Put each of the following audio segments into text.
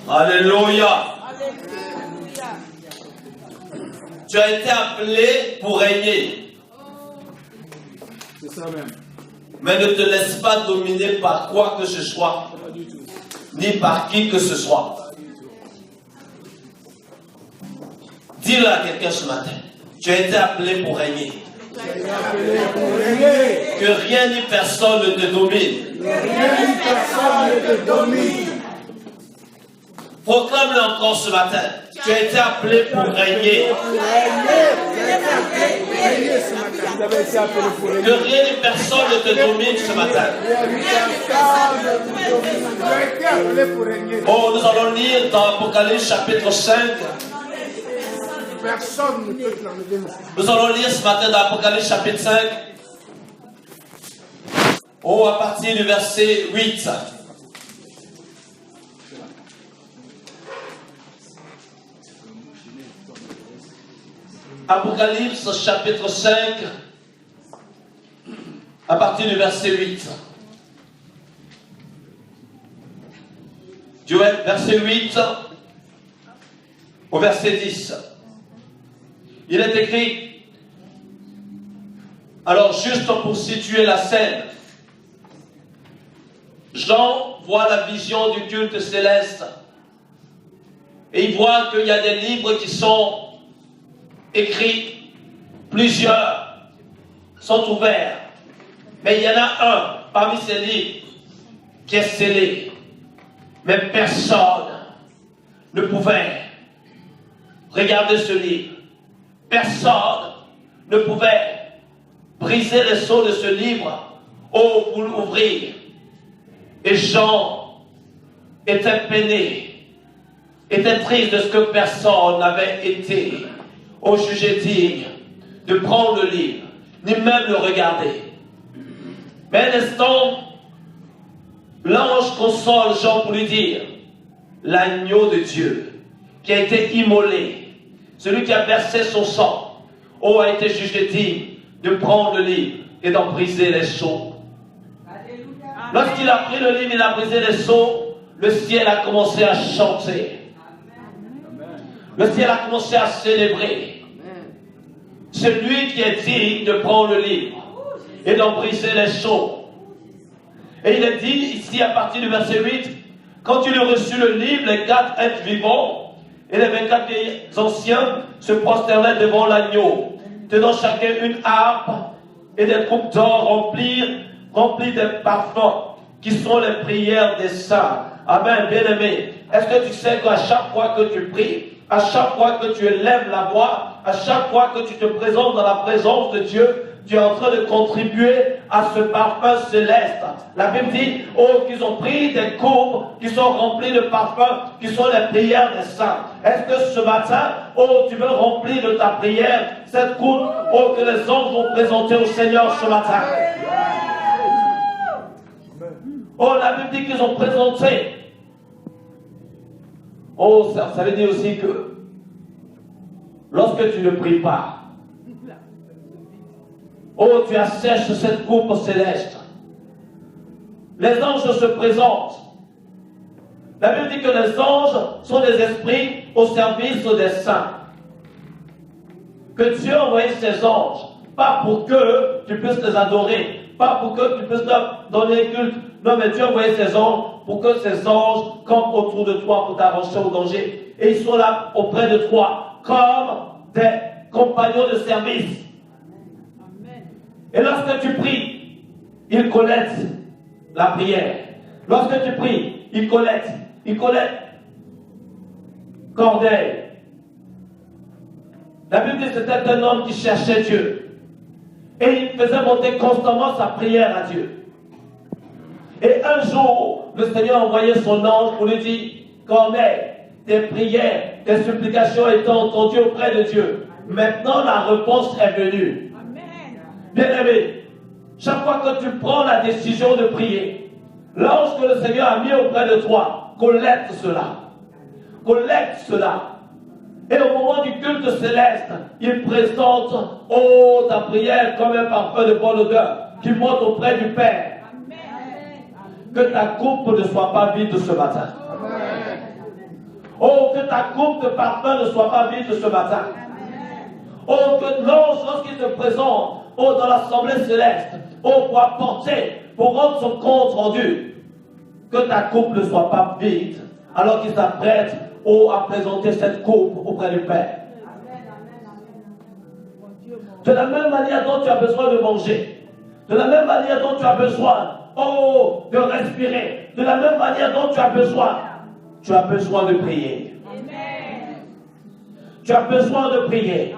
Alléluia. Tu as été appelé pour régner. C'est ça même. Mais ne te laisse pas dominer par quoi que ce soit, ni par qui que ce soit. Dis-le à quelqu'un ce matin. Tu as été appelé pour régner. Que rien ni personne ne te domine. Proclame-le encore ce matin. Tu as été appelé pour régner. Que rien ni personne ne te domine ce matin. Oh, nous allons lire dans Apocalypse chapitre 5. Personne ne peut l'enlever. Nous allons lire ce matin dans Apocalypse chapitre 5. Oh, à partir du verset 8. Apocalypse chapitre 5, à partir du verset 8. Du verset 8 au verset 10. Il est écrit, alors juste pour situer la scène, Jean voit la vision du culte céleste et il voit qu'il y a des livres qui sont écrits, plusieurs sont ouverts, mais il y en a un parmi ces livres qui est scellé, mais personne ne pouvait regarder ce livre. Personne ne pouvait briser les sceaux de ce livre pour l'ouvrir. Et Jean était peiné, était triste de ce que personne n'avait été jugé digne de prendre le livre, ni même le regarder. Mais un instant, l'ange console Jean pour lui dire, l'agneau de Dieu qui a été immolé, celui qui a versé son sang, a été jugé digne de prendre le livre et d'en briser les sceaux. Lorsqu'il a pris le livre et il a brisé les sceaux, le ciel a commencé à chanter. Le ciel a commencé à célébrer. C'est lui qui est digne de prendre le livre et d'en briser les sceaux. Et il est dit ici à partir du verset 8, quand il eut reçu le livre, les 4 êtres vivants et les 24 anciens se prosternaient devant l'agneau, tenant chacun une harpe et des coupes d'or remplies de parfums, qui sont les prières des saints. Amen, bien-aimé. Est-ce que tu sais qu'à chaque fois que tu pries, à chaque fois que tu élèves la voix, à chaque fois que tu te présentes dans la présence de Dieu, tu es en train de contribuer à ce parfum céleste. La Bible dit, qu'ils ont pris des coupes qui sont remplies de parfums, qui sont les prières des saints. Est-ce que ce matin, tu veux remplir de ta prière cette coupe, que les anges vont présenter au Seigneur ce matin? La Bible dit qu'ils ont présenté. Ça veut dire aussi que lorsque tu ne pries pas, tu assèches cette coupe céleste. Les anges se présentent. La Bible dit que les anges sont des esprits au service des saints. Que Dieu a envoyé ses anges, pas pour que tu puisses les adorer, pas pour que tu puisses leur donner culte. Non, mais Dieu a envoyé ses anges pour que ces anges campent autour de toi pour t'avancer au danger. Et ils sont là auprès de toi comme des compagnons de service. Et lorsque tu pries, ils collectent la prière. Lorsque tu pries, ils collectent cordeille. La Bible dit que c'était un homme qui cherchait Dieu. Et il faisait monter constamment sa prière à Dieu. Et un jour, le Seigneur a envoyé son ange pour lui dire, Corneille, tes prières, tes supplications étant entendues auprès de Dieu. Maintenant, la réponse est venue. Bien-aimé, chaque fois que tu prends la décision de prier, l'ange que le Seigneur a mis auprès de toi, collecte cela. Collecte cela. Et au moment du culte céleste, il présente, ta prière comme un parfum de bonne odeur qui monte auprès du Père. Que ta coupe ne soit pas vide ce matin. Oh, que ta coupe de parfum ne soit pas vide ce matin. Oh, que l'ange, lorsqu'il te présente, oh, dans l'assemblée céleste, oh, pour apporter, pour rendre son compte rendu, que ta coupe ne soit pas vide, alors qu'il s'apprête, oh, à présenter cette coupe auprès du Père. De la même manière dont tu as besoin de manger, de la même manière dont tu as besoin, oh, de respirer, de la même manière dont tu as besoin de prier. Tu as besoin de prier.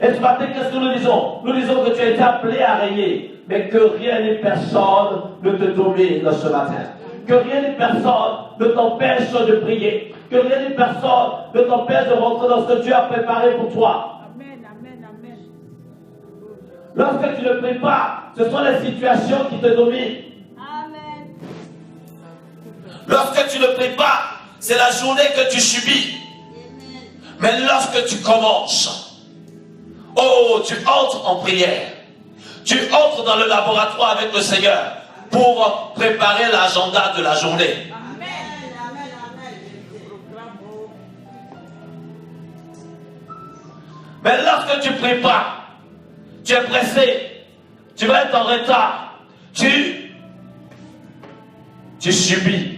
Et ce matin, qu'est-ce que nous disons? Nous disons que tu as été appelé à régner, mais que rien ni personne ne te domine ce matin. Que rien ni personne ne t'empêche de prier. Que rien ni personne ne t'empêche de rentrer dans ce que Dieu a préparé pour toi. Lorsque tu ne pries pas, ce sont les situations qui te dominent. Lorsque tu ne pries pas, c'est la journée que tu subis. Mais lorsque tu commences, oh, tu entres en prière. Tu entres dans le laboratoire avec le Seigneur pour préparer l'agenda de la journée. Mais lorsque tu ne pries pas, tu es pressé, tu vas être en retard, tu subis.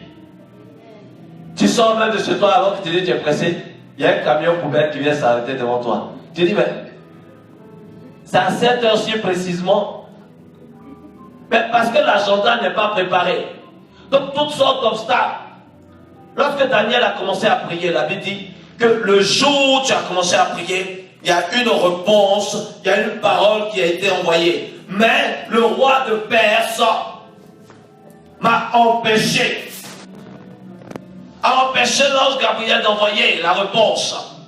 Tu sors même de chez toi alors que tu dis que tu es pressé. Il y a un camion poubelle qui vient s'arrêter devant toi. Tu dis, mais c'est à cette heure-ci précisément. Mais parce que l'agenda n'est pas préparé. Donc toutes sortes d'obstacles. Lorsque Daniel a commencé à prier, la Bible dit que le jour où tu as commencé à prier, il y a une réponse, il y a une parole qui a été envoyée. Mais le roi de Perse m'a empêché. A empêché l'ange Gabriel d'envoyer la réponse.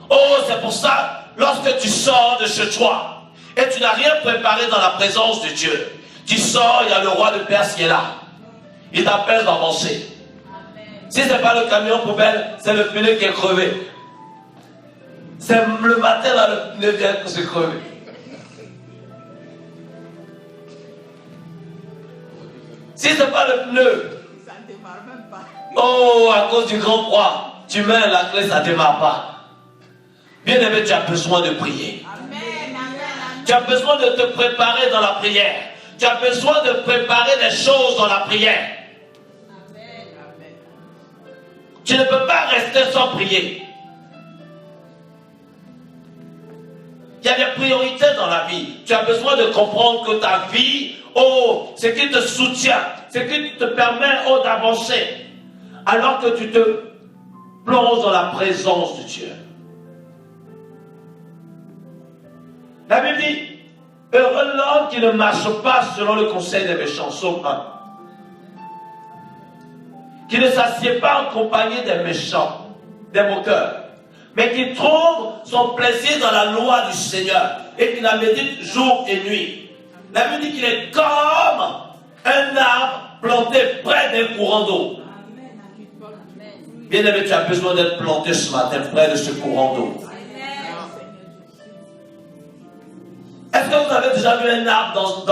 Oh, c'est pour ça, lorsque tu sors de chez toi et tu n'as rien préparé dans la présence de Dieu, tu sors, il y a le roi de Perse qui est là. Il t'appelle d'avancer. Si ce n'est pas le camion poubelle, c'est le pneu qui est crevé. C'est le matin, là, le pneu vient de se crever. Si ce n'est pas le pneu, oh, à cause du grand froid, tu mets la clé, ça ne démarre pas. Bien-aimé, tu as besoin de prier. Tu as besoin de te préparer dans la prière. Tu as besoin de préparer des choses dans la prière. Tu ne peux pas rester sans prier. Il y a des priorités dans la vie. Tu as besoin de comprendre que ta vie, oh, ce qui te soutient, ce qui te permet, oh, d'avancer, alors que tu te plonges dans la présence de Dieu. La Bible dit, heureux l'homme qui ne marche pas selon le conseil des méchants, Psaume 1. Qui ne s'assied pas en compagnie des méchants, des moqueurs, mais qui trouve son plaisir dans la loi du Seigneur et qui la médite jour et nuit. La Bible dit qu'il est comme un arbre planté près d'un courant d'eau. Bien-aimé, tu as besoin d'être planté ce matin près de ce courant d'eau. Est-ce que vous avez déjà vu un arbre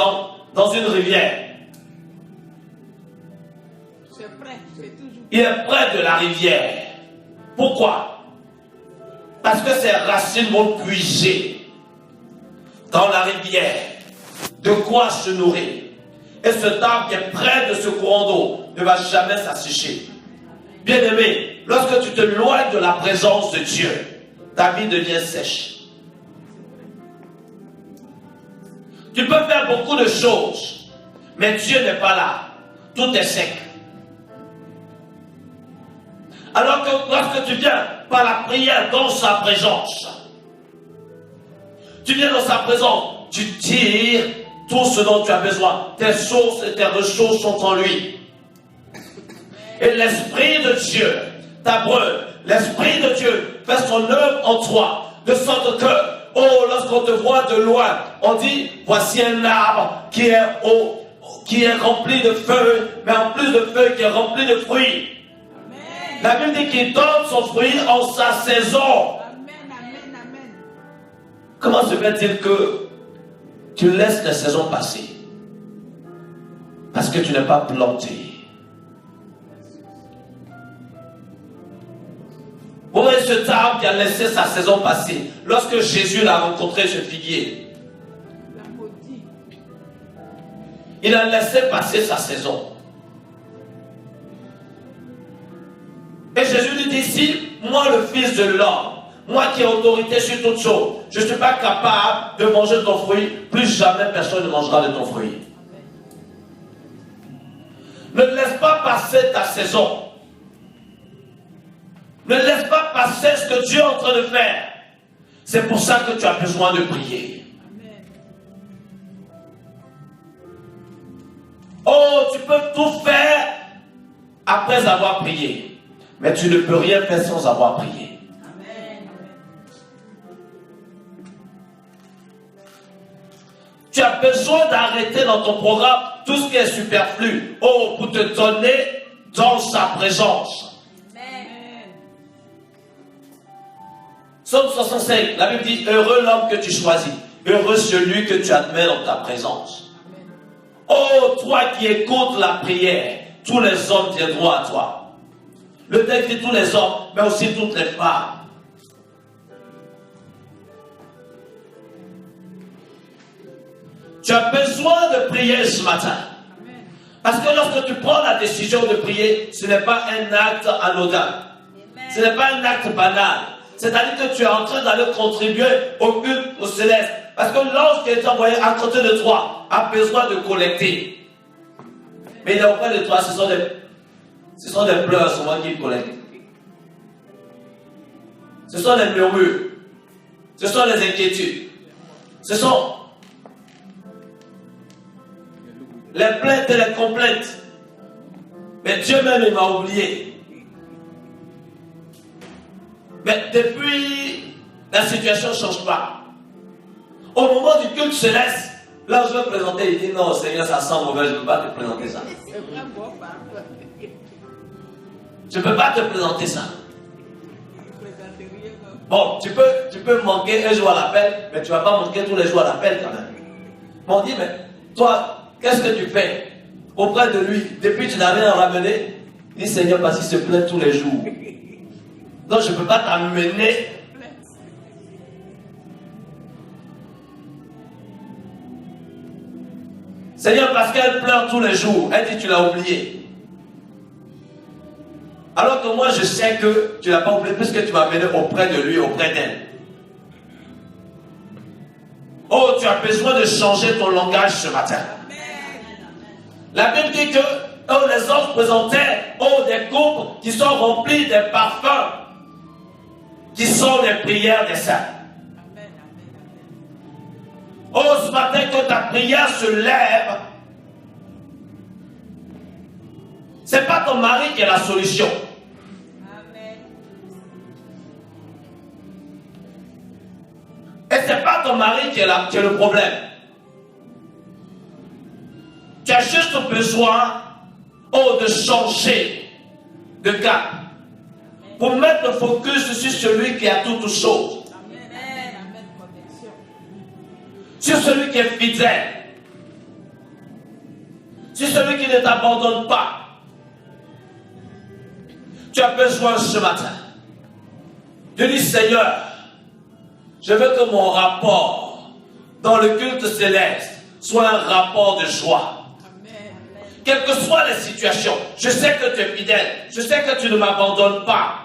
dans une rivière? Il est près de la rivière. Pourquoi? Parce que ses racines vont puiser dans la rivière. De quoi se nourrir. Et cet arbre qui est près de ce courant d'eau ne va jamais s'assécher. Bien-aimé, lorsque tu te éloignes de la présence de Dieu, ta vie devient sèche. Tu peux faire beaucoup de choses, mais Dieu n'est pas là. Tout est sec. Alors que lorsque tu viens par la prière dans sa présence, tu viens dans sa présence, tu tires tout ce dont tu as besoin. Tes sources et tes ressources sont en lui. Et l'Esprit de Dieu t'abreuve. L'Esprit de Dieu fait son œuvre en toi, de sorte que, oh, lorsqu'on te voit de loin, on dit, voici un arbre qui est rempli de feuilles, mais en plus de feuilles, qui est rempli de fruits. Amen. La Bible dit qu'il donne son fruit en sa saison. Amen. Comment se fait-il que tu laisses les saisons passer? Parce que tu n'es pas planté. Vous voyez cet arbre qui a laissé sa saison passer. Lorsque Jésus l'a rencontré, ce figuier, il a laissé passer sa saison. Et Jésus lui dit, si moi le Fils de l'homme, moi qui ai autorité sur toutes choses, je ne suis pas capable de manger de ton fruit, plus jamais personne ne mangera de ton fruit. Ne laisse pas passer ta saison. Ne laisse pas passer ce que Dieu est en train de faire. C'est pour ça que tu as besoin de prier. Amen. Oh, tu peux tout faire après avoir prié. Mais tu ne peux rien faire sans avoir prié. Amen. Tu as besoin d'arrêter dans ton programme tout ce qui est superflu. Oh, pour te donner dans sa présence. Psaume 65, la Bible dit, heureux l'homme que tu choisis, heureux celui que tu admets dans ta présence. Amen. Oh, toi qui écoutes la prière, tous les hommes viendront à toi. Le texte dit tous les hommes, mais aussi toutes les femmes. Tu as besoin de prier ce matin. Amen. Parce que lorsque tu prends la décision de prier, ce n'est pas un acte anodin. Amen. Ce n'est pas un acte banal. C'est-à-dire que tu es en train d'aller contribuer au culte au céleste. Parce que l'ange qui est envoyé à côté de toi a besoin de collecter. Mais il est auprès de toi, ce sont des pleurs souvent qu'il collecte. Ce sont des murmures. Ce sont des inquiétudes. Ce sont les plaintes et les complaintes. Mais Dieu même, il m'a oublié. Mais depuis, la situation ne change pas. Au moment du culte céleste, là je vais présenter, il dit non Seigneur, ça sent mauvais, je ne peux pas te présenter ça. Je ne peux pas te présenter ça. Bon, tu peux manquer un jour à l'appel, mais tu ne vas pas manquer tous les jours à l'appel quand même. Mais on dit, mais toi, qu'est-ce que tu fais auprès de lui? Depuis tu n'as rien à ramener. Il dit Seigneur, parce qu'il se plaint tous les jours. Donc je ne peux pas t'amener. Seigneur, parce qu'elle pleure tous les jours. Elle dit tu l'as oublié. Alors que moi je sais que tu ne l'as pas oublié puisque tu m'as amené auprès de lui, auprès d'elle. Oh, tu as besoin de changer ton langage ce matin. La Bible dit que les anges présentaient des coupes qui sont remplies des parfums qui sont les prières des saints. Oh, ce matin, que ta prière se lève, c'est pas ton mari qui est la solution. Et c'est pas ton mari qui est le problème. Tu as juste besoin, de changer de cap. Pour mettre le focus sur celui qui a toutes choses. Sur celui qui est fidèle. Sur celui qui ne t'abandonne pas. Tu as besoin ce matin de dire Seigneur, je veux que mon rapport dans le culte céleste soit un rapport de joie. Quelles que soient les situations, je sais que tu es fidèle, je sais que tu ne m'abandonnes pas.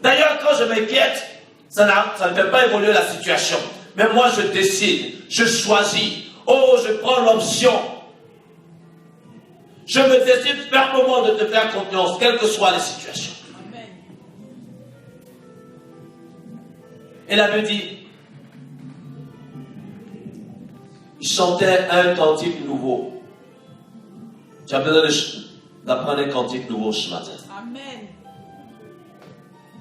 D'ailleurs, quand je m'inquiète, ça ne fait pas évoluer la situation. Mais moi, je décide, je choisis. Oh, je prends l'option. Je me décide fermement de te faire confiance, quelles que soient les situations. Amen. Et la Bible dit, il chantait un cantique nouveau. Tu as besoin d'apprendre un cantique nouveau ce matin. Amen.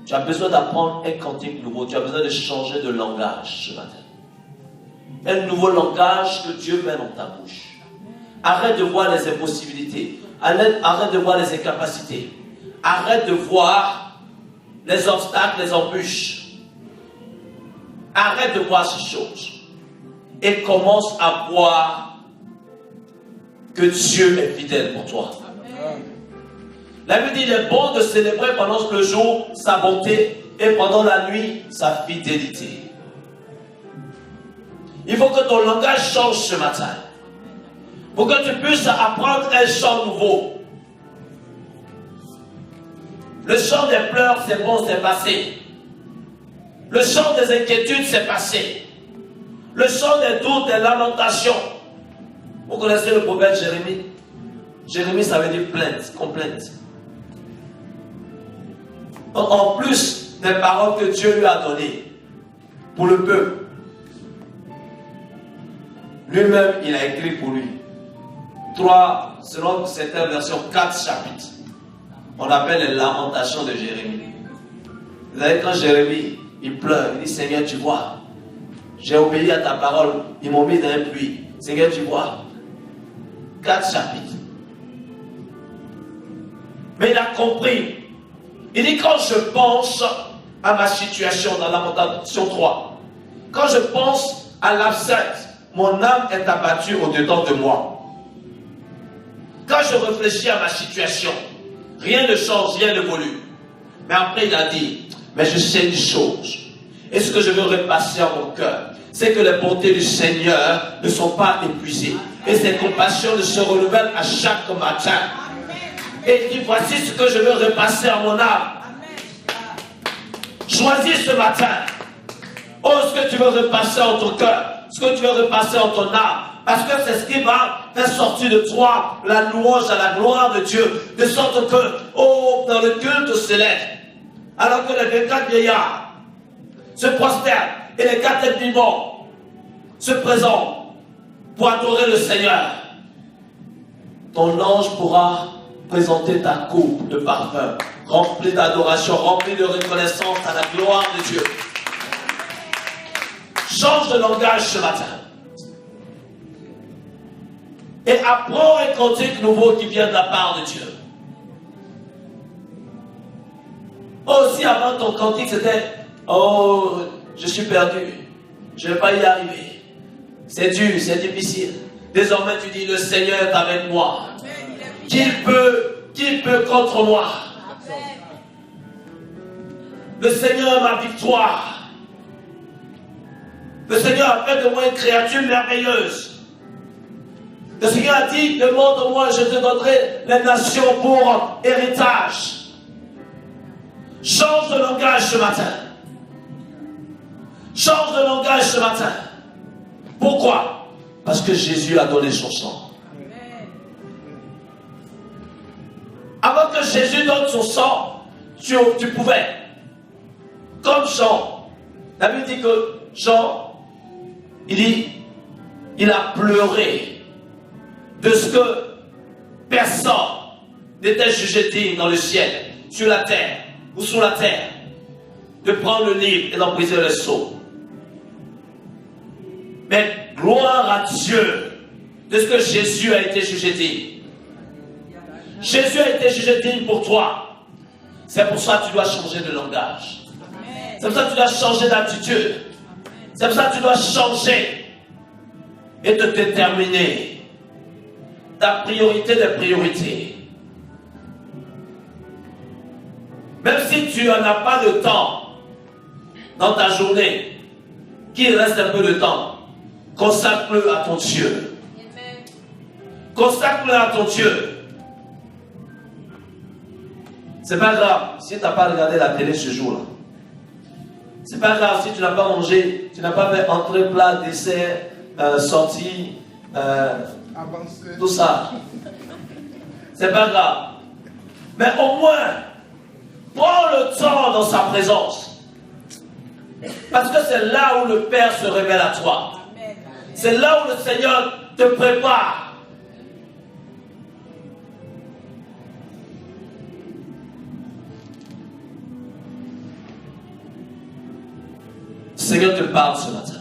Tu as besoin d'apprendre un cantique nouveau. Tu as besoin de changer de langage ce matin. Un nouveau langage que Dieu met dans ta bouche. Arrête de voir les impossibilités. Arrête de voir les incapacités. Arrête de voir les obstacles, les embûches. Arrête de voir ces choses. Et commence à voir que Dieu est fidèle pour toi. La Bible dit, il est bon de célébrer pendant le jour sa bonté et pendant la nuit sa fidélité. Il faut que ton langage change ce matin. Pour que tu puisses apprendre un chant nouveau. Le chant des pleurs, c'est bon, c'est passé. Le chant des inquiétudes, c'est passé. Le chant des doutes, des lamentations. Vous connaissez le prophète Jérémie? Jérémie, ça veut dire plainte, complainte. En plus des paroles que Dieu lui a données pour le peuple, lui-même, il a écrit pour lui 3, selon certaines versions, 4 chapitres. On appelle les lamentations de Jérémie. Vous savez, quand Jérémie, il pleure, il dit, Seigneur, tu vois, j'ai obéi à ta parole, ils m'ont mis dans un puits. Seigneur, tu vois, 4 chapitres. Mais il a compris. Il dit, quand je pense à ma situation dans Lamentation 3, quand je pense à l'absence, mon âme est abattue au-dedans de moi. Quand je réfléchis à ma situation, rien ne change, rien n'évolue. Mais après, il a dit, mais je sais une chose. Et ce que je veux repasser à mon cœur, c'est que les bontés du Seigneur ne sont pas épuisées. Et ses compassions ne se renouvellent à chaque matin. Et il dit, voici ce que je veux repasser à mon âme. Choisis ce matin. Oh, ce que tu veux repasser en ton cœur, ce que tu veux repasser en ton âme. Parce que c'est ce qui va faire sortir de toi la louange à la gloire de Dieu. De sorte que, oh, dans le culte céleste, alors que les 24 vieillards se prosternent et les 4 êtres vivants se présentent pour adorer le Seigneur, ton ange pourra présenter ta coupe de parfum, remplie d'adoration, remplie de reconnaissance à la gloire de Dieu. Change de langage ce matin. Et apprends un cantique nouveau qui vient de la part de Dieu. Aussi avant ton cantique c'était, oh, je suis perdu, je ne vais pas y arriver. C'est dur, c'est difficile. Désormais tu dis, le Seigneur est avec moi. Qui peut contre moi? Le Seigneur est ma victoire. Le Seigneur a fait de moi une créature merveilleuse. Le Seigneur a dit, demande-moi, je te donnerai les nations pour héritage. Change de langage ce matin. Change de langage ce matin. Pourquoi? Parce que Jésus a donné son sang. Avant que Jésus donne son sang, tu pouvais. Comme Jean. La Bible dit que Jean, il a pleuré de ce que personne n'était jugé digne dans le ciel, sur la terre ou sous la terre, de prendre le livre et d'embriser le sceau. Mais gloire à Dieu de ce que Jésus a été jugé digne. Jésus a été jugé digne pour toi. C'est pour ça que tu dois changer de langage. C'est pour ça que tu dois changer d'attitude. C'est pour ça que tu dois changer et te déterminer. Ta priorité des priorités. Même si tu n'en as pas de temps dans ta journée, qu'il reste un peu de temps, consacre-le à ton Dieu. Consacre-le à ton Dieu. C'est pas grave si tu n'as pas regardé la télé ce jour-là. C'est pas grave si tu n'as pas mangé, tu n'as pas fait entrée, plat, dessert, sortie, tout ça. C'est pas grave. Mais au moins, prends le temps dans sa présence. Parce que c'est là où le Père se révèle à toi. C'est là où le Seigneur te prépare. Le Seigneur te parle ce matin.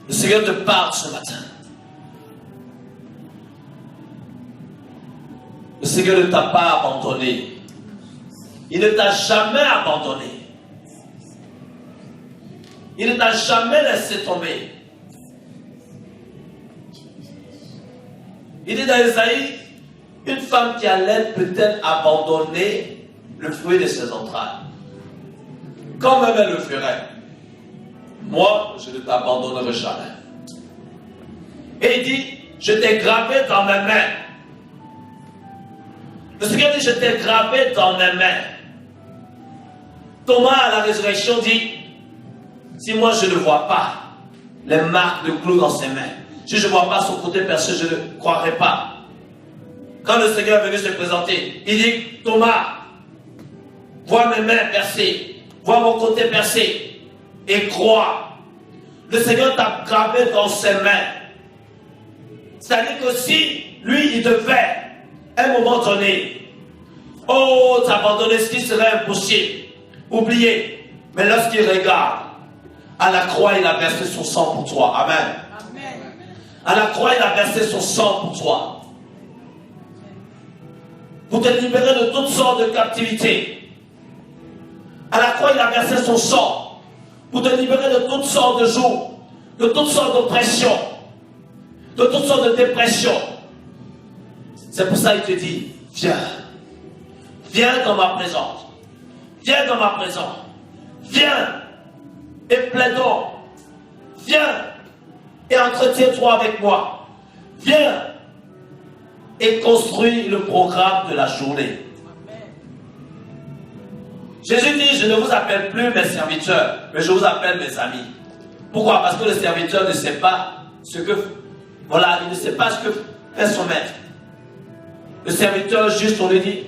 Le Seigneur te parle ce matin. Le Seigneur ne t'a pas abandonné. Il ne t'a jamais abandonné. Il ne t'a jamais laissé tomber. Il dit dans Isaïe, une femme qui allait peut-être abandonner le fruit de ses entrailles. Quand même elle le ferait. Moi, je ne t'abandonnerai jamais. Et il dit, je t'ai gravé dans mes mains. Le Seigneur dit, je t'ai gravé dans mes mains. Thomas à la résurrection dit, si moi je ne vois pas les marques de clous dans ses mains, si je ne vois pas son côté percé, je ne croirai pas. Quand le Seigneur est venu se présenter, il dit, Thomas, vois mes mains percées, vois mon côté percé, et crois. Le Seigneur t'a gravé dans ses mains. C'est-à-dire que si lui, il devait, à un moment donné, t'abandonner ce qui serait impossible, oubliez, mais lorsqu'il regarde, à la croix, il a versé son sang pour toi. Amen. Amen. À la croix, il a versé son sang pour toi. Pour te libérer de toutes sortes de captivités. À la croix, il a versé son sang pour te libérer de toutes sortes de jours, de toutes sortes d'oppressions, de toutes sortes de dépressions. C'est pour ça qu'il te dit, viens. Viens dans ma présence. Viens dans ma présence. Viens et plaidons. Viens et entretiens-toi avec moi. Viens et construis le programme de la journée. Jésus dit, je ne vous appelle plus mes serviteurs, mais je vous appelle mes amis. Pourquoi? Parce que le serviteur ne sait pas ce que... Voilà, il ne sait pas ce que fait son maître. Le serviteur, juste, on lui dit,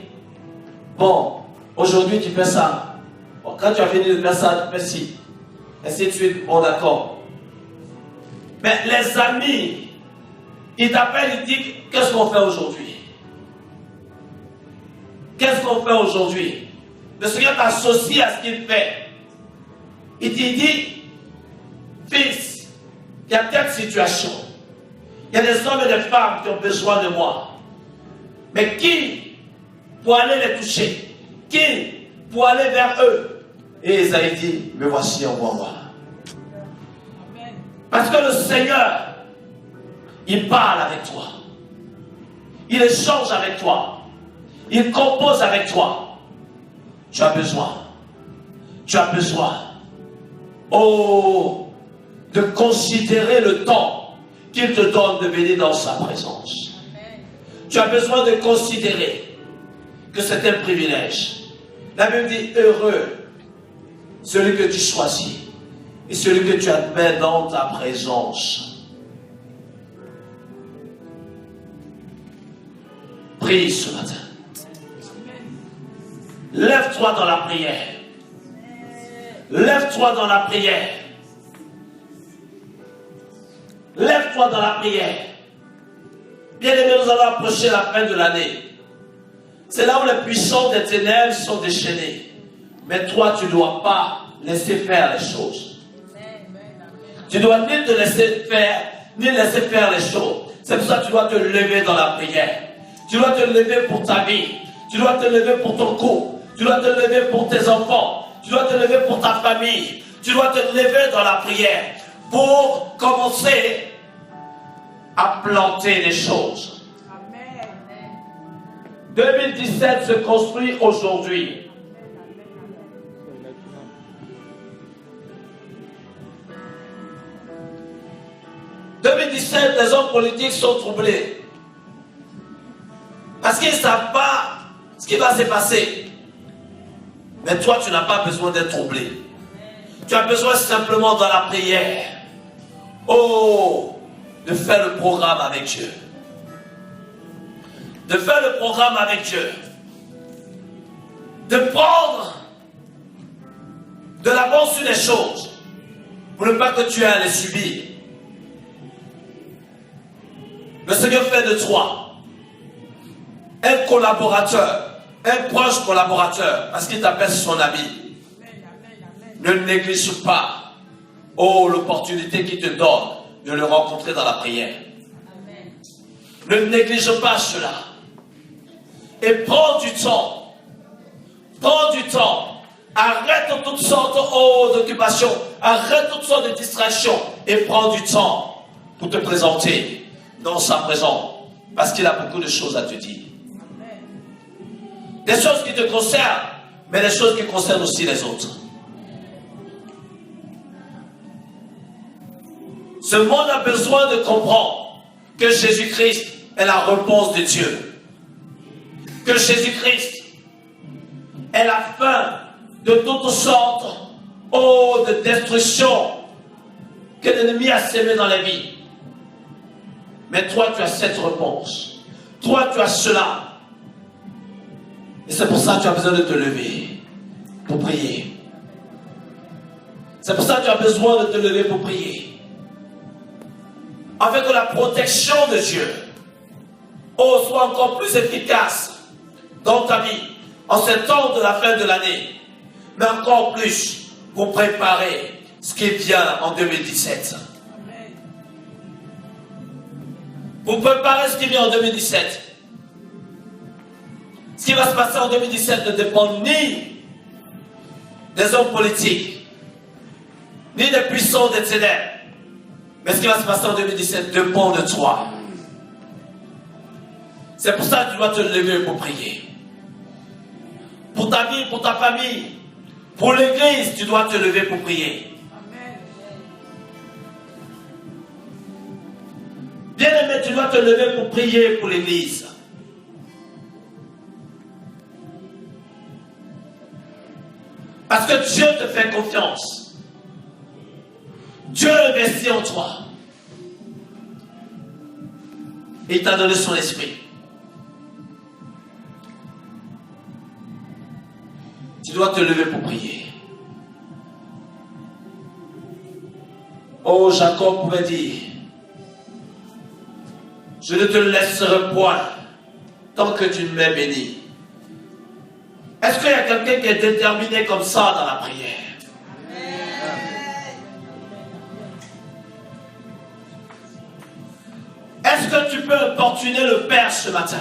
bon, aujourd'hui tu fais ça. Bon, quand tu as fini de faire ça, tu fais ci. Ainsi de suite, bon d'accord. Mais les amis, ils t'appellent, ils disent, qu'est-ce qu'on fait aujourd'hui? Qu'est-ce qu'on fait aujourd'hui? Le Seigneur t'associe à ce qu'il fait. Il te dit, fils, il y a telle situation. Il y a des hommes et des femmes qui ont besoin de moi. Mais qui pour aller les toucher? Qui pour aller vers eux? Et Isaïe dit, me voici, envoie-moi. Parce que le Seigneur, il parle avec toi. Il échange avec toi. Il compose avec toi. Tu as besoin. Tu as besoin. De considérer le temps qu'il te donne de venir dans sa présence. Amen. Tu as besoin de considérer que c'est un privilège. La Bible dit, heureux celui que tu choisis et celui que tu admets dans ta présence. Prie ce matin. Lève-toi dans la prière. Lève-toi dans la prière. Lève-toi dans la prière. Bien-aimés, nous allons approcher la fin de l'année. C'est là où les puissants des ténèbres sont déchaînés. Mais toi, tu ne dois pas laisser faire les choses. Tu dois ni te laisser faire, ni laisser faire les choses. C'est pour ça que tu dois te lever dans la prière. Tu dois te lever pour ta vie. Tu dois te lever pour ton couple. Tu dois te lever pour tes enfants. Tu dois te lever pour ta famille. Tu dois te lever dans la prière pour commencer à planter des choses. Amen. 2017 se construit aujourd'hui. « 2017, les hommes politiques sont troublés. Parce qu'ils ne savent pas ce qui va se passer. Mais toi, tu n'as pas besoin d'être troublé. Tu as besoin simplement dans la prière. De faire le programme avec Dieu. De faire le programme avec Dieu. De prendre de l'avance sur les choses. Pour ne pas que tu aies à les subir. Le Seigneur fait de toi un collaborateur, un proche collaborateur, parce qu'il t'appelle son ami. Ne néglige pas, l'opportunité qu'il te donne de le rencontrer dans la prière. Ne néglige pas cela. Et prends du temps. Prends du temps. Arrête toutes sortes d'occupations. Arrête toutes sortes de distractions. Et prends du temps pour te présenter dans sa présence. Parce qu'il a beaucoup de choses à te dire. Des choses qui te concernent, mais des choses qui concernent aussi les autres. Ce monde a besoin de comprendre que Jésus-Christ est la réponse de Dieu. Que Jésus-Christ est la fin de toutes sortes de destruction que l'ennemi a sémé dans la vie. Mais toi, tu as cette réponse. Toi, tu as cela. Et c'est pour ça que tu as besoin de te lever pour prier. C'est pour ça que tu as besoin de te lever pour prier. Afin que la protection de Dieu soit encore plus efficace dans ta vie en ce temps de la fin de l'année. Mais encore plus pour préparer ce qui vient en 2017. Pour préparer ce qui vient en 2017. Ce qui va se passer en 2017 ne dépend ni des hommes politiques, ni des puissants des ténèbres. Mais ce qui va se passer en 2017 dépend de toi. C'est pour ça que tu dois te lever pour prier. Pour ta vie, pour ta famille, pour l'église, tu dois te lever pour prier. Bien-aimé, tu dois te lever pour prier pour l'église. Parce que Dieu te fait confiance. Dieu investit en toi. Et il t'a donné son esprit. Tu dois te lever pour prier. Oh, Jacob pouvait dire, je ne te laisserai point tant que tu ne m'aies béni. Est-ce qu'il y a quelqu'un qui est déterminé comme ça dans la prière? Est-ce que tu peux importuner le Père ce matin?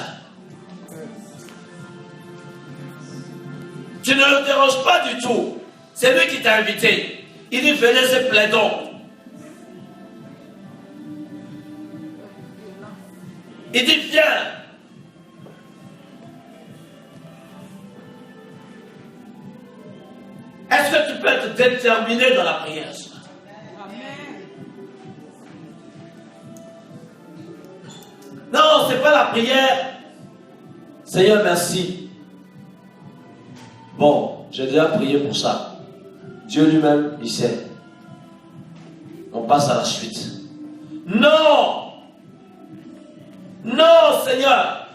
Tu ne le déranges pas du tout. C'est lui qui t'a invité. Il dit, venez et plaidons. Il dit, viens. Est-ce que tu peux être déterminé dans la prière ce matin? Non, ce n'est pas la prière. Seigneur, merci. Bon, j'ai déjà prié pour ça. Dieu lui-même, il sait. On passe à la suite. Non! Non, Seigneur.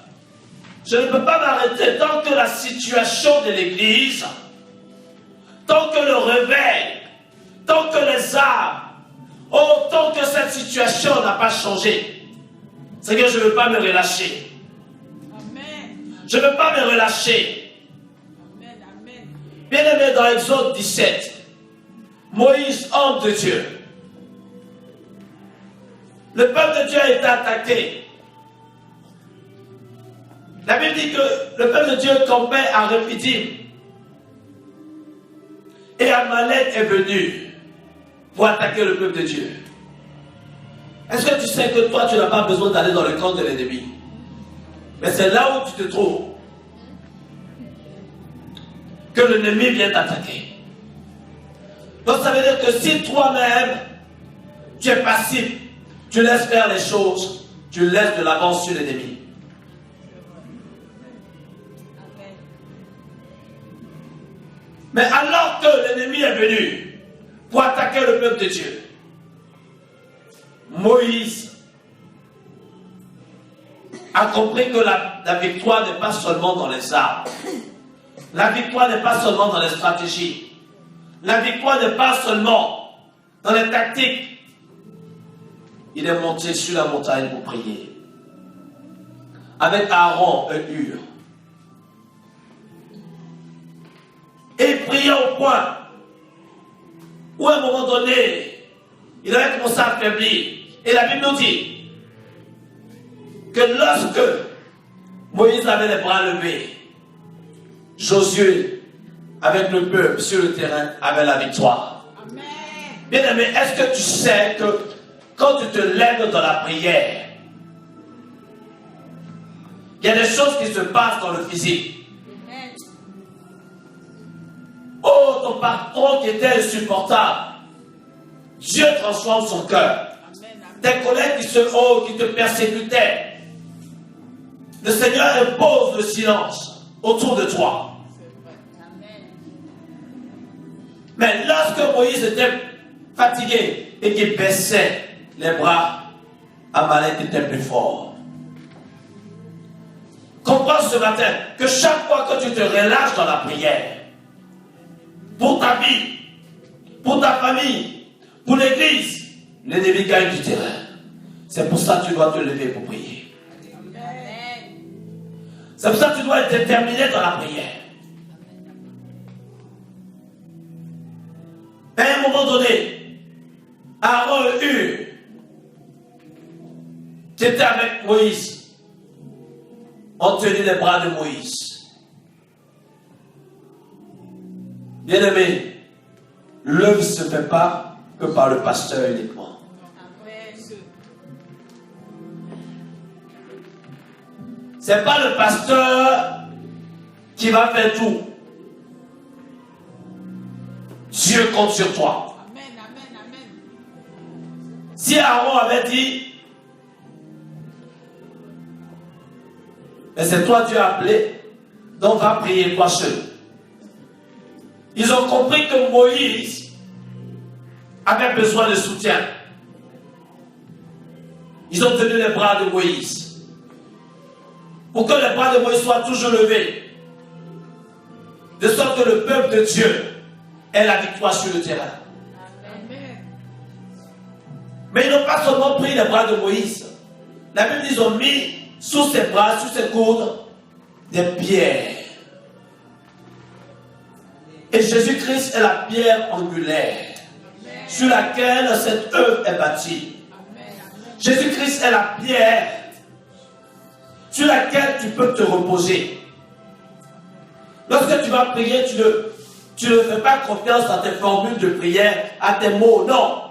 Je ne peux pas m'arrêter tant que la situation de l'Église, tant que le réveil, tant que les âmes, tant que cette situation n'a pas changé. Seigneur, je ne veux pas me relâcher. Amen. Je ne veux pas me relâcher. Amen, amen. Bien-aimé, dans Exode 17, Moïse, homme de Dieu, le peuple de Dieu a été attaqué. La Bible dit que le peuple de Dieu campait à Rephidim. Et Amalek est venu pour attaquer le peuple de Dieu. Est-ce que tu sais que toi, tu n'as pas besoin d'aller dans le camp de l'ennemi? Mais c'est là où tu te trouves que l'ennemi vient t'attaquer. Donc ça veut dire que si toi-même, tu es passif, tu laisses faire les choses, tu laisses de l'avance sur l'ennemi. Mais alors que l'ennemi est venu pour attaquer le peuple de Dieu, Moïse a compris que la victoire n'est pas seulement dans les armes. La victoire n'est pas seulement dans les stratégies. La victoire n'est pas seulement dans les tactiques. Il est monté sur la montagne pour prier. Avec Aaron et Hur. Et il priait au point où à un moment donné, il avait commencé à affaiblir. Et la Bible nous dit que lorsque Moïse avait les bras levés, Josué, avec le peuple sur le terrain, avait la victoire. Amen. Bien-aimé, est-ce que tu sais que quand tu te lèves dans la prière, Il y a des choses qui se passent dans le physique. Oh, ton patron qui était insupportable, Dieu transforme son cœur. Tes collègues qui te persécutaient, le Seigneur impose le silence autour de toi. Mais lorsque Moïse était fatigué et qu'il baissait les bras, Amalek était plus fort. Comprends ce matin que chaque fois que tu te relâches dans la prière, pour ta vie, pour ta famille, pour l'église, l'ennemi gagne du terrain. C'est pour ça que tu dois te lever pour prier. C'est pour ça que tu dois être déterminé dans la prière. À un moment donné, Aaron et Hur, qui étaient avec Moïse, ont tenu les bras de Moïse. Bien-aimé, l'œuvre ne se fait pas que par le pasteur uniquement. Ce n'est pas le pasteur qui va faire tout. Dieu compte sur toi. Amen, amen, amen. Si Aaron avait dit, mais c'est toi Dieu appelé, donc va prier toi seul. Ils ont compris que Moïse avait besoin de soutien. Ils ont tenu les bras de Moïse. Pour que les bras de Moïse soient toujours levés. De sorte que le peuple de Dieu ait la victoire sur le terrain. Amen. Mais ils n'ont pas seulement pris les bras de Moïse. La Bible dit qu'ils ont mis sous ses bras, sous ses coudes, des pierres. Et Jésus-Christ est la pierre angulaire sur laquelle cette œuvre est bâtie. Jésus-Christ est la pierre sur laquelle tu peux te reposer. Lorsque tu vas prier, tu ne fais pas confiance à tes formules de prière, à tes mots. Non.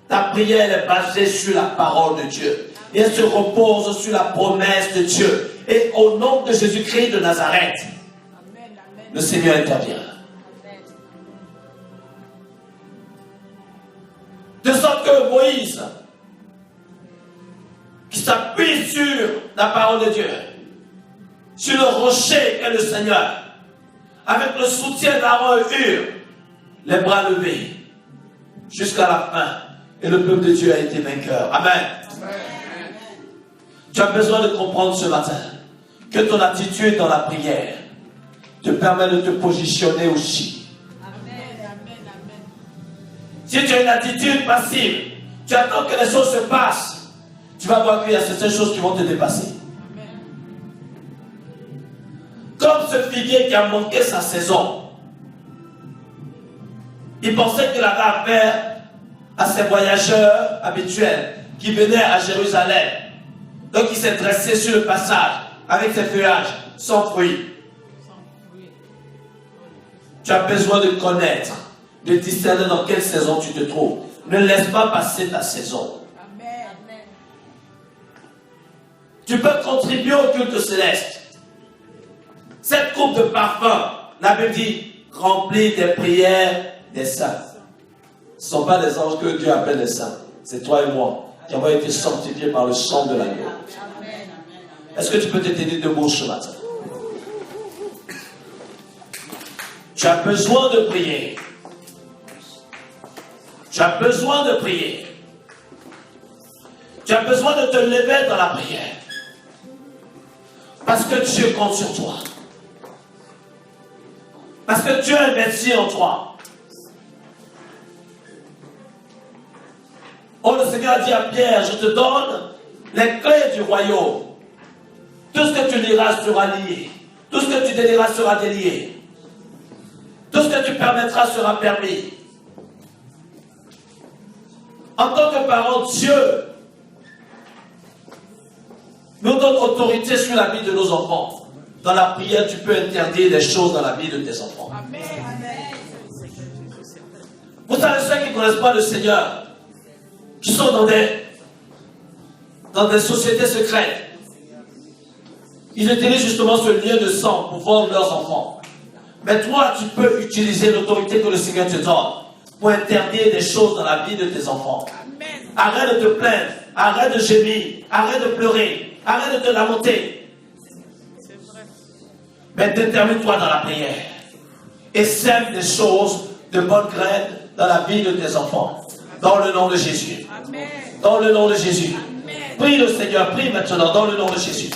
Ta prière est basée sur la parole de Dieu. Et elle se repose sur la promesse de Dieu. Et au nom de Jésus-Christ de Nazareth, le Seigneur intervient. De sorte que Moïse, qui s'appuie sur la parole de Dieu, sur le rocher qu'est le Seigneur, avec le soutien d'Aaron et Hur, les bras levés, jusqu'à la fin, et le peuple de Dieu a été vainqueur. Amen. Amen. Tu as besoin de comprendre ce matin que ton attitude dans la prière te permet de te positionner aussi. Si tu as une attitude passive, tu attends que les choses se passent, tu vas voir qu'il y a certaines choses qui vont te dépasser. Comme ce figuier qui a manqué sa saison, il pensait qu'il avait affaire à ses voyageurs habituels qui venaient à Jérusalem. Donc il s'est dressé sur le passage avec ses feuillages, sans fruits. Tu as besoin de connaître, de discerner dans quelle saison tu te trouves. Ne laisse pas passer ta saison. Amen. Tu peux contribuer au culte céleste. Cette coupe de parfum, la Bible dit, remplie des prières des saints. Ce ne sont pas des anges que Dieu appelle les saints. C'est toi et moi qui avons été sanctifiés par le sang de l'agneau. Est-ce que tu peux te tenir debout ce matin? Tu as besoin de prier. Tu as besoin de prier. Tu as besoin de te lever dans la prière. Parce que Dieu compte sur toi. Parce que Dieu investit en toi. Oh, le Seigneur a dit à Pierre, je te donne les clés du royaume. Tout ce que tu liras sera lié. Tout ce que tu délieras sera délié. Tout ce que tu permettras sera permis. En tant que parents, Dieu nous donne autorité sur la vie de nos enfants. Dans la prière, tu peux interdire des choses dans la vie de tes enfants. Amen. Vous savez, ceux qui ne connaissent pas le Seigneur, qui sont dans des sociétés secrètes, Ils utilisent justement ce lien de sang pour vendre leurs enfants. Mais toi, tu peux utiliser l'autorité que le Seigneur te donne pour interdire des choses dans la vie de tes enfants. Amen. Arrête de te plaindre, arrête de gémir, arrête de pleurer, arrête de te lamenter. C'est vrai. Mais détermine-toi dans la prière et sème des choses de bonne graine dans la vie de tes enfants. Dans le nom de Jésus. Amen. Dans le nom de Jésus. Amen. Prie le Seigneur, prie maintenant dans le nom de Jésus.